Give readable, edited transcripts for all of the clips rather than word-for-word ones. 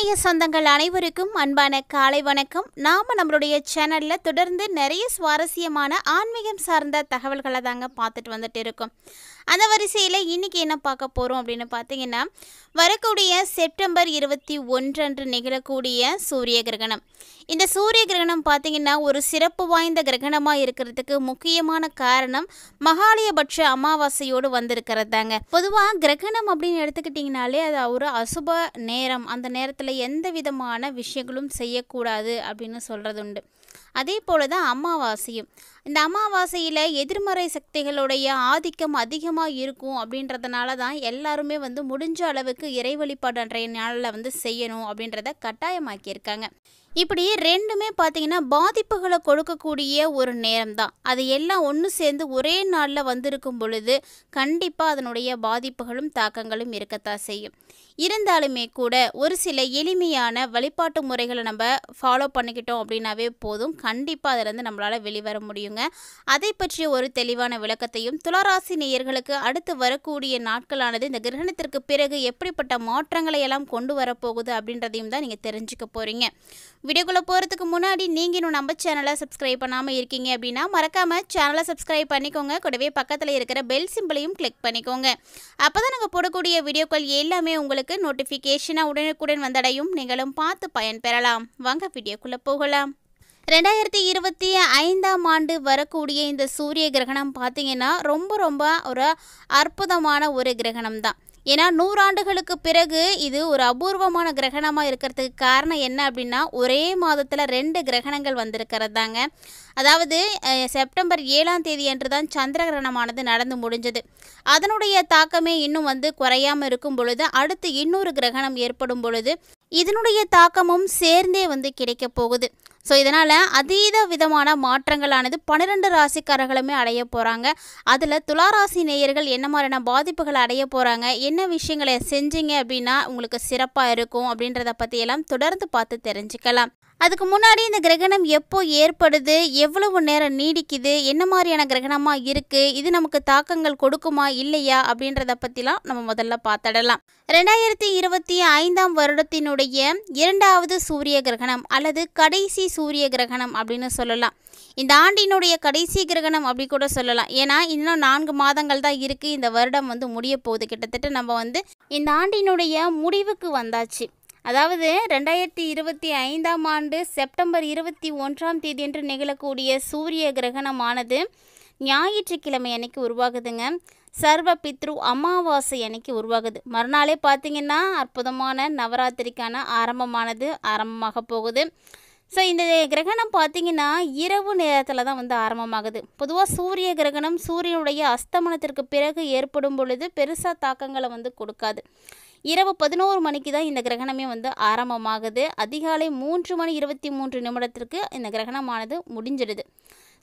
ஆன்மீக சொந்தங்கள் அனைவருக்கும் அன்பான காலை வணக்கம். நாம நம்மளுடைய சேனல்ல தொடர்ந்து நிறைய சுவாரஸ்யமான ஆன்மீகம் சார்ந்த தகவல்களை தாங்க பார்த்துட்டு வந்துட்டு இருக்கோம். அந்த வரிசையில் இன்னைக்கு என்ன பார்க்க போகிறோம் அப்படின்னு பார்த்தீங்கன்னா, வரக்கூடிய செப்டம்பர் 21 அன்று நிகழக்கூடிய சூரிய கிரகணம். இந்த சூரிய கிரகணம் பார்த்தீங்கன்னா ஒரு சிறப்பு வாய்ந்த கிரகணமாக இருக்கிறதுக்கு முக்கியமான காரணம் மகாலயபட்ச அமாவாசையோடு வந்திருக்கிறது தாங்க. பொதுவாக கிரகணம் அப்படின்னு எடுத்துக்கிட்டிங்கனாலே அது ஒரு அசுப நேரம். அந்த நேரத்தில் எந்த விதமான விஷயங்களும் செய்யக்கூடாது அப்படின்னு சொல்கிறது உண்டு. அதே போல தான் அமாவாசையும். இந்த அமாவாசையில் எதிர்மறை சக்திகளுடைய ஆதிக்கம் அதிகமாக இருக்கும். அப்படின்றதுனால தான் எல்லாருமே முடிஞ்ச அளவுக்கு இறை வழிபாடு அன்றைய நாளில் செய்யணும் அப்படின்றத கட்டாயமாக்கியிருக்காங்க. இப்படி ரெண்டுமே பார்த்தீங்கன்னா பாதிப்புகளை கொடுக்கக்கூடிய ஒரு நேரம் தான். அது எல்லாம் ஒன்று சேர்ந்து ஒரே நாளில் வந்திருக்கும் பொழுது கண்டிப்பாக அதனுடைய பாதிப்புகளும் தாக்கங்களும் இருக்கத்தான் செய்யும். இருந்தாலுமே கூட ஒரு சில எளிமையான வழிபாட்டு முறைகளை நம்ம ஃபாலோ பண்ணிக்கிட்டோம் அப்படின்னாவே போதும். கண்டிப்பாக அதிலிருந்து நம்மளால் வெளிவர முடியுங்க. அதை பற்றிய ஒரு தெளிவான விளக்கத்தையும் துளாராசி நேயர்களுக்கு அடுத்து வரக்கூடிய நாட்களானது இந்த கிரகணத்திற்கு பிறகு எப்படிப்பட்ட மாற்றங்களை எல்லாம் கொண்டு வரப்போகுது அப்படின்றதையும் தான் நீங்கள் தெரிஞ்சுக்க போகிறீங்க. வீடியோக்குள்ளே போகிறதுக்கு முன்னாடி நீங்கள் இன்னும் நம்ம சேனலை சப்ஸ்கிரைப் பண்ணாமல் இருக்கீங்க அப்படின்னா மறக்காமல் சேனலை சப்ஸ்கிரைப் பண்ணிக்கோங்க. கூடவே பக்கத்தில் இருக்கிற பெல் சிம்பிளையும் கிளிக் பண்ணிக்கோங்க. அப்போ தான் நாங்கள் போடக்கூடிய வீடியோக்கள் எல்லாமே உங்களுக்கு நோட்டிஃபிகேஷனாக உடனுக்குடன் வந்தடையும். நீங்களும் பார்த்து பயன்பெறலாம். வாங்க வீடியோக்குள்ளே போகலாம். 2025ஆம் ஆண்டு வரக்கூடிய இந்த சூரிய கிரகணம் பார்த்தீங்கன்னா ரொம்ப ஒரு அற்புதமான ஒரு கிரகணம் தான். ஏன்னா 100 ஆண்டுகளுக்கு பிறகு இது ஒரு அபூர்வமான கிரகணமாக இருக்கிறதுக்கு காரணம் என்ன அப்படின்னா, ஒரே மாதத்தில் 2 கிரகணங்கள் வந்திருக்கிறது தாங்க. அதாவது செப்டம்பர் 7ஆம் தேதி அன்று தான் சந்திர கிரகணமானது நடந்து முடிஞ்சது. அதனுடைய தாக்கமே இன்னும் குறையாமல் இருக்கும் பொழுது அடுத்து இன்னொரு கிரகணம் ஏற்படும் பொழுது இதனுடைய தாக்கமும் சேர்ந்தே கிடைக்க போகுது. ஸோ இதனால் அதீத விதமான மாற்றங்களானது 12 ராசிக்காரர்களுமே அடைய போகிறாங்க. அதில் துளாராசி நேயர்கள் என்ன மாதிரியான பாதிப்புகளை அடைய போகிறாங்க, என்ன விஷயங்களை செஞ்சீங்க அப்படின்னா உங்களுக்கு சிறப்பாக இருக்கும் அப்படின்றத பற்றியெல்லாம் தொடர்ந்து பார்த்து தெரிஞ்சுக்கலாம். அதுக்கு முன்னாடி இந்த கிரகணம் எப்போ ஏற்படுது, எவ்வளவு நேரம் நீடிக்குது, என்ன மாதிரியான கிரகணமாக இருக்குது, இது நமக்கு தாக்கங்கள் கொடுக்குமா இல்லையா அப்படின்றத பற்றிலாம் நம்ம முதல்ல பார்த்துடலாம். 2025ஆம் வருடத்தினுடைய 2வது சூரிய கிரகணம் அல்லது கடைசி சூரிய கிரகணம் அப்படின்னு சொல்லலாம். இந்த ஆண்டினுடைய கடைசி கிரகணம் அப்படி கூட சொல்லலாம். ஏன்னா இன்னும் 4 மாதங்கள் தான் இருக்குது. இந்த வருடம் முடிய போகுது. கிட்டத்தட்ட நம்ம இந்த ஆண்டினுடைய முடிவுக்கு வந்தாச்சு. அதாவது 2025ஆம் ஆண்டு செப்டம்பர் 21ஆம் தேதியன்று நிகழக்கூடிய சூரிய கிரகணமானது ஞாயிற்றுக்கிழமை அன்னைக்கு உருவாகுதுங்க. சர்வ பித்ரு அமாவாசை அன்னைக்கு உருவாகுது. மறுநாளே பார்த்திங்கன்னா அற்புதமான நவராத்திரிக்கான ஆரம்பமாக போகுது. ஸோ இந்த கிரகணம் பார்த்திங்கன்னா இரவு நேரத்தில் தான் ஆரம்பமாகுது. பொதுவாக சூரிய கிரகணம் சூரியனுடைய அஸ்தமனத்திற்கு பிறகு ஏற்படும் பொழுது பெருசாக தாக்கங்களை கொடுக்காது. இரவு 11 மணிக்கு தான் இந்த கிரகணமே ஆரம்பமாகுது. அதிகாலை 3 மணி 23 நிமிடத்திற்கு இந்த கிரகணமானது முடிஞ்சிடுது.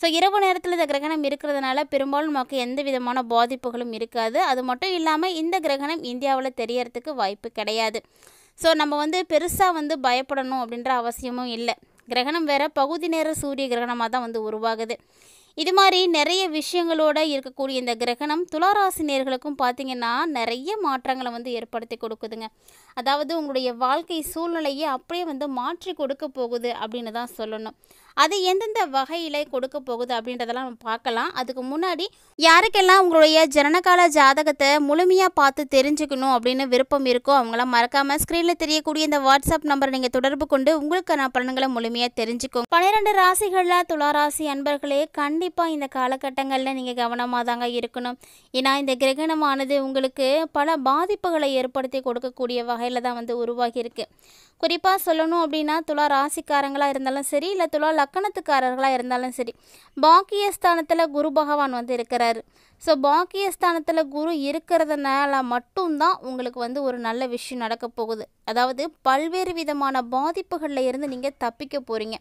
ஸோ இரவு நேரத்தில் இந்த கிரகணம் இருக்கிறதுனால பெரும்பாலும் நமக்கு எந்த விதமான பாதிப்புகளும் இருக்காது. அது மட்டும் இல்லாமல் இந்த கிரகணம் இந்தியாவில் தெரியறதுக்கு வாய்ப்பு கிடையாது. ஸோ நம்ம பெருசாக பயப்படணும் அப்படின்ற அவசியமும் இல்லை. கிரகணம் வேறு பகுதி நேர சூரிய கிரகணமாக தான் உருவாகுது. இது மாதிரி நிறைய விஷயங்களோடு இருக்கக்கூடிய இந்த கிரகணம் துளாராசி நேயர்களுக்கும் பார்த்திங்கன்னா நிறைய மாற்றங்களை ஏற்படுத்தி கொடுக்குதுங்க. அதாவது உங்களுடைய வாழ்க்கை சூழ்நிலையை அப்படியே மாற்றி கொடுக்க போகுது அப்படின்னு தான் சொல்லணும். அது எந்தெந்த வகையில் கொடுக்க போகுது அப்படின்றதெல்லாம் நம்ம பார்க்கலாம். அதுக்கு முன்னாடி யாருக்கெல்லாம் உங்களுடைய ஜனனகால ஜாதகத்தை முழுமையாக பார்த்து தெரிஞ்சுக்கணும் அப்படின்னு விருப்பம் இருக்கோ அவங்களாம் மறக்காமல் ஸ்க்ரீனில் தெரியக்கூடிய இந்த வாட்ஸ்அப் நம்பரை நீங்கள் தொடர்பு கொண்டு உங்களுக்கான பலன்களை முழுமையாக தெரிஞ்சுக்கோங்க. 12 ராசிகளில் துளாராசி அன்பர்களே கண்டிப்பாக இந்த காலகட்டங்களில் நீங்கள் கவனமாக தாங்க இருக்கணும். ஏன்னா இந்த கிரகணமானது உங்களுக்கு பல பாதிப்புகளை ஏற்படுத்தி கொடுக்கக்கூடிய வகையில் தான் உருவாகியிருக்கு. குறிப்பாக சொல்லணும் அப்படின்னா துலா ராசிக்காரங்களாக இருந்தாலும் சரி, இல்லை துலா லக்கணத்துக்காரர்களாக இருந்தாலும் சரி, பாக்கியஸ்தானத்தில் குரு பகவான் இருக்கிறாரு. ஸோ பாக்கியஸ்தானத்தில் குரு இருக்கிறதுனால மட்டும்தான் உங்களுக்கு ஒரு நல்ல விஷயம் நடக்க போகுது. அதாவது பல்வேறு விதமான பாதிப்புகளில் இருந்து நீங்கள் தப்பிக்க போகிறீங்க.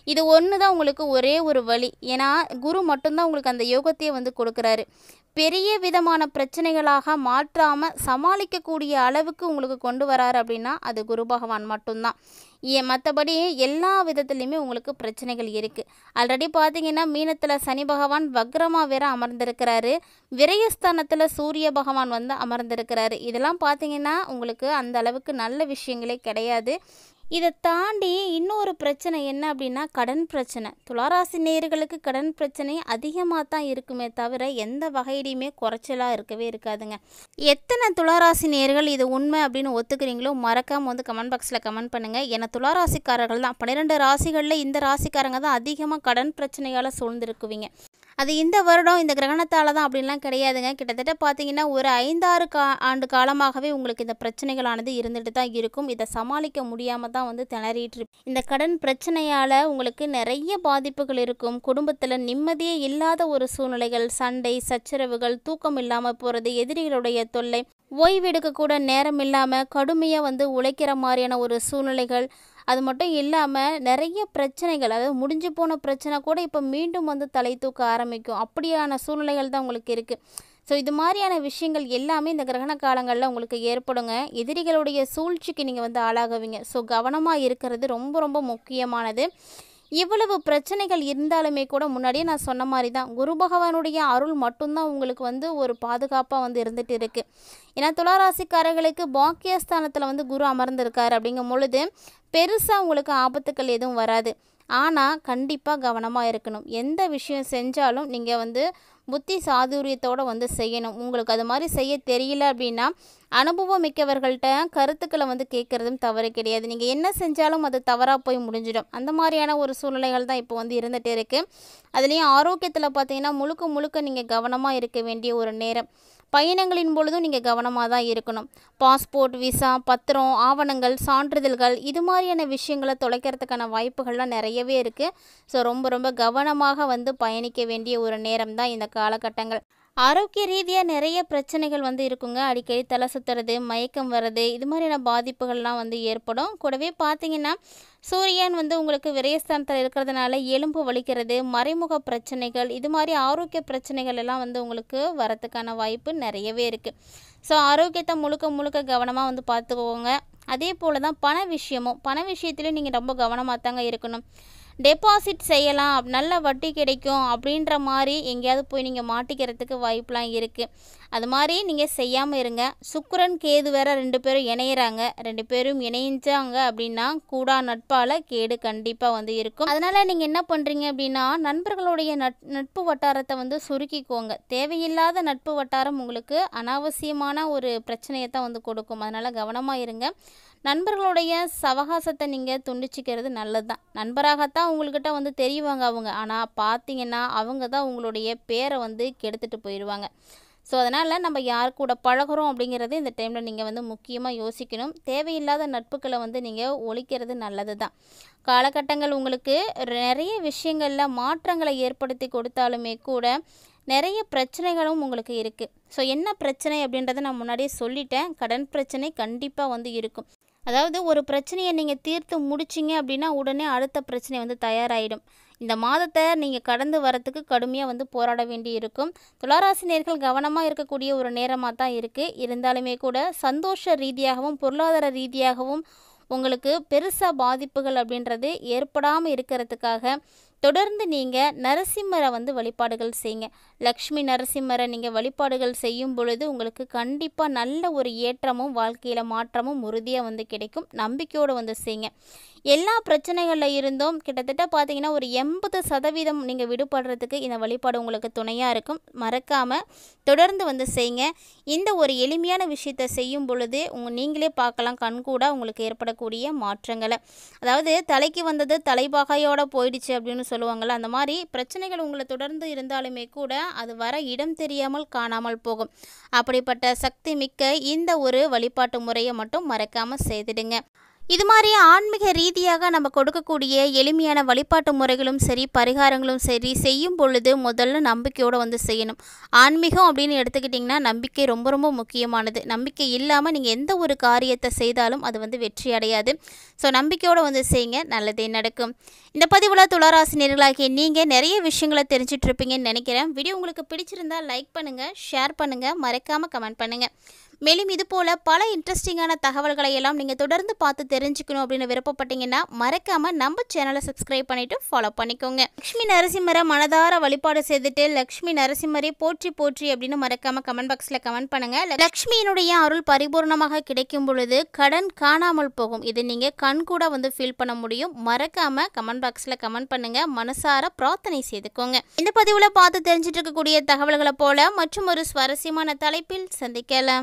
இது ஒன்று தான் உங்களுக்கு ஒரே ஒரு வழி. ஏன்னா குரு மட்டும்தான் உங்களுக்கு அந்த யோகத்தையே வந்து கொடுக்குறாரு. பெரிய விதமான பிரச்சனைகளாக மாற்றாமல் சமாளிக்கக்கூடிய அளவுக்கு உங்களுக்கு கொண்டு வராரு அப்படின்னா அது குரு பகவான் மட்டும்தான். மற்றபடி எல்லா விதத்துலேயுமே உங்களுக்கு பிரச்சனைகள் இருக்குது. ஆல்ரெடி பார்த்தீங்கன்னா மீனத்தில் சனி பகவான் வக்ரமாக வேற அமர்ந்திருக்கிறாரு. விரயஸ்தானத்தில் சூரிய பகவான் வந்து அமர்ந்திருக்கிறாரு. இதெல்லாம் பார்த்தீங்கன்னா உங்களுக்கு அந்த அளவுக்கு நல்ல விஷயங்களே கிடையாது. இதை தாண்டி இன்னொரு பிரச்சனை என்ன அப்படின்னா கடன் பிரச்சனை. துளாராசி நேயர்களுக்கு கடன் பிரச்சனை அதிகமாக தான் இருக்குமே தவிர எந்த வகையிலையுமே குறைச்சலாக இருக்கவே இருக்காதுங்க. எத்தனை துளாராசி நேயர்கள் இது உண்மை அப்படின்னு ஒத்துக்கிறீங்களோ மறக்காமல் வந்து கமெண்ட் பாக்ஸில் கமெண்ட் பண்ணுங்கள். ஏன்னா துளாராசிக்காரர்கள் தான் 12 ராசிகளில் இந்த ராசிக்காரங்க தான் அதிகமாக கடன் பிரச்சனையால் சூழ்ந்திருக்குவீங்க. அது இந்த வருடம் இந்த கிரகணத்தால் தான் அப்படின்லாம் கிடையாதுங்க. கிட்டத்தட்ட பார்த்தீங்கன்னா ஒரு 5-6 ஆண்டு காலமாகவே உங்களுக்கு இந்த பிரச்சனைகளானது இருந்துட்டு தான் இருக்கும். இதை சமாளிக்க முடியாமல் தான் வந்து திணறிட்டு இந்த கடன் பிரச்சனையால் உங்களுக்கு நிறைய பாதிப்புகள் இருக்கும். குடும்பத்தில் நிம்மதியே இல்லாத ஒரு சூழ்நிலைகள், சண்டை சச்சரவுகள், தூக்கம் இல்லாமல் போகிறது, எதிரிகளுடைய தொல்லை, ஓய்வெடுக்க கூட நேரம் இல்லாமல் கடுமையாக வந்து உழைக்கிற மாதிரியான ஒரு சூழ்நிலைகள். அது மட்டும் இல்லாமல் நிறைய பிரச்சனைகள், அதாவது முடிஞ்சு போன பிரச்சனை கூட இப்போ மீண்டும் வந்து தலை தூக்க ஆரம்பிக்கும். அப்படியான சூழ்நிலைகள் தான் உங்களுக்கு இருக்குது. ஸோ இது மாதிரியான விஷயங்கள் எல்லாமே இந்த கிரகண காலங்களில் உங்களுக்கு ஏற்படுங்க. எதிரிகளுடைய சூழ்ச்சிக்கு நீங்கள் வந்து ஆளாகுவீங்க. ஸோ கவனமாக இருக்கிறது ரொம்ப ரொம்ப முக்கியமானது. இவ்வளவு பிரச்சனைகள் இருந்தாலுமே கூட முன்னாடியே நான் சொன்ன மாதிரி தான் குரு பகவானுடைய அருள் மட்டும்தான் உங்களுக்கு வந்து ஒரு பாதுகாப்பாக வந்து இருந்துகிட்டு இருக்குது. ஏன்னா துளாராசிக்காரர்களுக்கு பாக்கியஸ்தானத்தில் வந்து குரு அமர்ந்திருக்காரு அப்படிங்கும் பொழுது பெருசாக உங்களுக்கு ஆபத்துக்கள் எதுவும் வராது. ஆனால் கண்டிப்பாக கவனமாக இருக்கணும். எந்த விஷயம் செஞ்சாலும் நீங்கள் வந்து புத்தி சாதுரியத்தோடு வந்து செய்யணும். உங்களுக்கு அது மாதிரி செய்ய தெரியல அப்படின்னா அனுபவம் மிக்கவர்கள்ட்ட கருத்துக்களை வந்து கேட்குறதும் தவறு கிடையாது. நீங்கள் என்ன செஞ்சாலும் அது தவறாக போய் முடிஞ்சிடும். அந்த மாதிரியான ஒரு சூழ்நிலைகள் தான் இப்போ வந்து இருந்துகிட்டே இருக்குது. அதுலேயும் ஆரோக்கியத்தில் பார்த்தீங்கன்னா முழுக்க முழுக்க நீங்கள் கவனமாக இருக்க வேண்டிய ஒரு நேரம். பயணங்களின் பொழுதும் நீங்கள் கவனமாக தான் இருக்கணும். பாஸ்போர்ட், விசா, பத்திரம், ஆவணங்கள், சான்றிதழ்கள் இது மாதிரியான விஷயங்களை தொலைக்கிறதுக்கான வாய்ப்புகள்லாம் நிறையவே இருக்குது. ஸோ ரொம்ப ரொம்ப கவனமாக வந்து பயணிக்க வேண்டிய ஒரு நேரம் தான் இந்த காலகட்டங்கள். ஆரோக்கிய ரீதியாக நிறைய பிரச்சனைகள் வந்து இருக்குங்க. அடிக்கடி தலை சுற்றுறது, மயக்கம் வர்றது, இது மாதிரியான பாதிப்புகள்லாம் வந்து ஏற்படும். கூடவே பார்த்தீங்கன்னா சூரியன் வந்து உங்களுக்கு விரயஸ்தானத்தில் இருக்கிறதுனால எலும்பு வலிக்கிறது, மறைமுக பிரச்சனைகள், இது மாதிரி ஆரோக்கிய பிரச்சனைகள் எல்லாம் வந்து உங்களுக்கு வரத்துக்கான வாய்ப்பு நிறையவே இருக்குது. ஸோ ஆரோக்கியத்தை முழுக்க முழுக்க கவனமாக வந்து பார்த்துக்கோங்க. அதே போல் தான் பண விஷயத்துலையும் நீங்கள் ரொம்ப கவனமாக தாங்க இருக்கணும். டெபாசிட் செய்யலாம், நல்ல வட்டி கிடைக்கும் அப்படின்ற மாதிரி எங்கேயாவது போய் நீங்கள் மாட்டிக்கிறதுக்கு வாய்ப்பெலாம் இருக்குது. அது மாதிரி நீங்கள் செய்யாமல் இருங்க. சுக்கிரன் கேது வேற 2 பேரும் இணையிறாங்க. 2 பேரும் இணைஞ்சாங்க அப்படின்னா கூடா நட்பால் கேடு கண்டிப்பாக வந்து இருக்கும். அதனால் நீங்கள் என்ன பண்ணுறீங்க அப்படின்னா நண்பர்களுடைய நட்பு வட்டாரத்தை வந்து சுருக்கிக்கோங்க. தேவையில்லாத நட்பு வட்டாரம் உங்களுக்கு அனாவசியமான ஒரு பிரச்சனையை தான் வந்து கொடுக்கும். அதனால் கவனமாக இருங்க. நண்பர்களுடைய சவகாசத்தை நீங்கள் துண்டிச்சிக்கிறது நல்லது தான். நண்பராகத்தான் உங்கள்கிட்ட வந்து தெரியுவாங்க அவங்க. ஆனால் பார்த்தீங்கன்னா அவங்க தான் உங்களுடைய பேரை வந்து கெடுத்துட்டு போயிடுவாங்க. ஸோ அதனால் நம்ம யார் கூட பழகிறோம் அப்படிங்கிறது இந்த டைமில் நீங்கள் வந்து முக்கியமாக யோசிக்கணும். தேவையில்லாத நட்புகளை வந்து நீங்கள் ஒழிக்கிறது நல்லது தான். காலகட்டங்கள் உங்களுக்கு நிறைய விஷயங்களில் மாற்றங்களை ஏற்படுத்தி கொடுத்தாலுமே கூட நிறைய பிரச்சனைகளும் உங்களுக்கு இருக்குது. ஸோ என்ன பிரச்சனை அப்படின்றத நான் முன்னாடியே சொல்லிட்டேன். கடன் பிரச்சனை கண்டிப்பாக வந்து இருக்கும். அதாவது ஒரு பிரச்சனையை நீங்கள் தீர்த்து முடிச்சிங்க அப்படின்னா உடனே அடுத்த பிரச்சனை வந்து தயாராகிடும். இந்த மாதத்தை நீங்கள் கடந்து வரத்துக்கு கடுமையாக வந்து போராட வேண்டி இருக்கும். துளாராசி நேயர்கள் கவனமாக இருக்கக்கூடிய ஒரு நேரமாக தான் இருக்குது. இருந்தாலுமே கூட சந்தோஷ ரீதியாகவும் பொருளாதார ரீதியாகவும் உங்களுக்கு பெருசாக பாதிப்புகள் அப்படின்றது ஏற்படாமல் இருக்கிறதுக்காக தொடர்ந்து நீங்கள் நரசிம்மரை வந்து வழிபாடுகள் செய்யுங்க. லக்ஷ்மி நரசிம்மரை நீங்கள் வழிபாடுகள் செய்யும் பொழுது உங்களுக்கு கண்டிப்பாக நல்ல ஒரு ஏற்றமும் வாழ்க்கையில் மாற்றமும் உறுதியாக வந்து கிடைக்கும். நம்பிக்கையோடு வந்து செய்யுங்க. எல்லா பிரச்சனைகளில் இருந்தும் கிட்டத்தட்ட பார்த்தீங்கன்னா ஒரு 80% நீங்கள் விடுபடுறதுக்கு இந்த வழிபாடு உங்களுக்கு துணையாக இருக்கும். மறக்காமல் தொடர்ந்து வந்து செய்யுங்க. இந்த ஒரு எளிமையான விஷயத்தை செய்யும் பொழுது நீங்களே பார்க்கலாம் கண்கூட உங்களுக்கு ஏற்படக்கூடிய மாற்றங்களை. அதாவது தலைக்கு வந்தது தலைபாகையோடு போயிடுச்சு அப்படின்னு சொல்லுவாங்கள்ல, அந்த மாதிரி பிரச்சனைகள் உங்களை தொடர்ந்து இருந்தாலுமே கூட அது வர இடம் தெரியாமல் காணாமல் போகும். அப்படிப்பட்ட சக்தி மிக்க இந்த ஒரு வழிபாட்டு முறையை மட்டும் மறக்காமல் செய்திடுங்க. இது மாதிரி ஆன்மீக ரீதியாக நம்ம கொடுக்கக்கூடிய எளிமையான வழிபாட்டு முறைகளும் சரி, பரிகாரங்களும் சரி செய்யும் பொழுது முதல்ல நம்பிக்கையோடு வந்து செய்யணும். ஆன்மீகம் அப்படின்னு எடுத்துக்கிட்டிங்கன்னா நம்பிக்கை ரொம்ப ரொம்ப முக்கியமானது. நம்பிக்கை இல்லாமல் நீங்கள் எந்த ஒரு காரியத்தை செய்தாலும் அது வந்து வெற்றி அடையாது. ஸோ நம்பிக்கையோடு வந்து செய்யுங்க, நல்லதே நடக்கும். இந்த பதிவில் துளாராசி நேயர்களாகிய நீங்கள் நிறைய விஷயங்களை தெரிஞ்சிட்டு இருப்பீங்கன்னு நினைக்கிறேன். வீடியோ உங்களுக்கு பிடிச்சிருந்தா லைக் பண்ணுங்கள், ஷேர் பண்ணுங்கள், மறக்காமல் கமெண்ட் பண்ணுங்கள். மேலும் இது போல் பல இன்ட்ரெஸ்டிங்கான தகவல்களை எல்லாம் நீங்கள் தொடர்ந்து பார்த்து தெரிஞ்சுக்கணும் அப்படின்னு விருப்பப்பட்டீங்கன்னா மறக்காமல் நம்ம சேனலை சப்ஸ்கிரைப் பண்ணிவிட்டு ஃபாலோ பண்ணிக்கோங்க. லக்ஷ்மி நரசிம்மரை மனதார வழிபாடு செய்துட்டு லக்ஷ்மி நரசிம்மரை போற்றி போற்றி அப்படின்னு மறக்காமல் கமெண்ட் பாக்ஸில் கமெண்ட் பண்ணுங்கள். லக்ஷ்மியினுடைய அருள் பரிபூர்ணமாக கிடைக்கும் பொழுது கடன் காணாமல் போகும். இது நீங்கள் கண் கூட வந்து ஃபீல் பண்ண முடியும். மறக்காமல் கமெண்ட் பாக்ஸில் கமெண்ட் பண்ணுங்கள், மனசார பிரார்த்தனை செய்துக்கோங்க. இந்த பதிவில் பார்த்து தெரிஞ்சிட்டு இருக்கக்கூடிய தகவல்களை போல மற்றும் ஒரு சுவாரஸ்யமான தலைப்பில் சந்திக்கலாம்.